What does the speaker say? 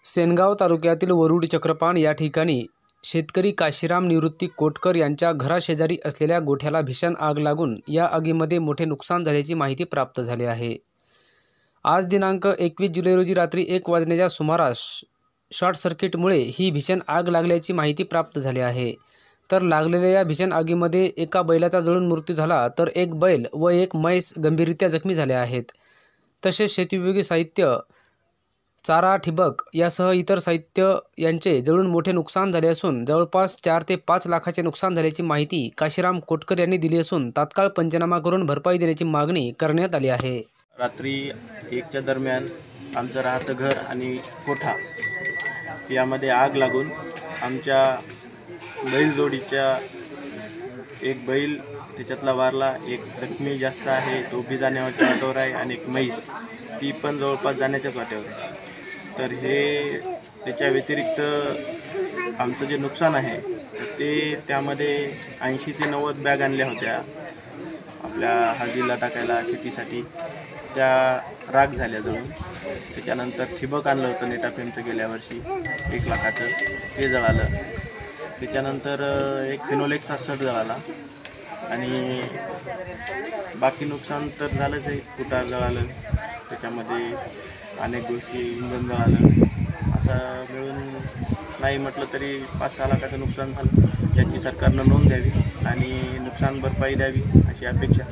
सेनगाव तालुक्यातील वरुड चक्रपाण या ठिकाणी शेतकरी काशीराम निवृत्ती कोटकर यांच्या घराशेजारी असलेल्या गोठ्याला भीषण आग लागून या आगीमध्ये मोठे नुकसान झाल्याची माहिती प्राप्त झाली आहे। आज दिनांक 21 जुलै रोजी रात्री 1 वाजण्याच्या सुमारास शॉर्ट सर्किटमुळे ही भीषण आग लागल्याची माहिती प्राप्त झाली आहे। तर लागलेल्या या भीषण आगीमध्ये एका बैलाचा जळून मृत्यू झाला, तर एक बैल व एक म्हैस गंभीररित्या जखमी झाले आहेत। तसेच शेतीउपयोगी साहित्य, चारा, ठिबक यासह इतर साहित्य यांचे जळून मोठे नुकसान झाले असून जवळपास 4 ते 5 लाखाचे नुकसान झाल्याची माहिती काशीराम कोटकर यांनी दिली असून तात्काळ पंचनामा करून भरपाई देण्याची मागणी करण्यात आली आहे। रात्री 1च्या दरम्यान आमचं राहतं घर आणि कोठा यामध्ये आग लागून आमच्या बैलजोडीच्या एक बैल त्याच्यातला वारला, एक जखमी जास्त आहे, तो बी जाण्याच्या वाटेवर आहे आणि एक म्हैस ती पण जवळपास जाण्याच्याच वाटेवर आहे। तर हे त्याच्या व्यतिरिक्त आमचं जे नुकसान आहे ते त्यामध्ये 80 ते 90 बॅग आणल्या होत्या आपल्या हळदीला टाकायला शेतीसाठी, त्या राग झाल्या जळून। त्याच्यानंतर ठिबक आणलं होतं नेटाफेमचं गेल्या वर्षी 1 लाखाचं, ते जळालं। त्याच्यानंतर एक फिनोलेक्सचा सट जळाला आणि बाकी नुकसान तर झालंच आहे, कुटार जळालं, त्याच्यामध्ये अनेक गोष्टी, इंधन जळालं। असं मिळून नाही म्हटलं तरी 5-6 लाखाचं नुकसान झालं। याची सरकारनं नोंद द्यावी आणि नुकसान भरपाई द्यावी अशी अपेक्षा।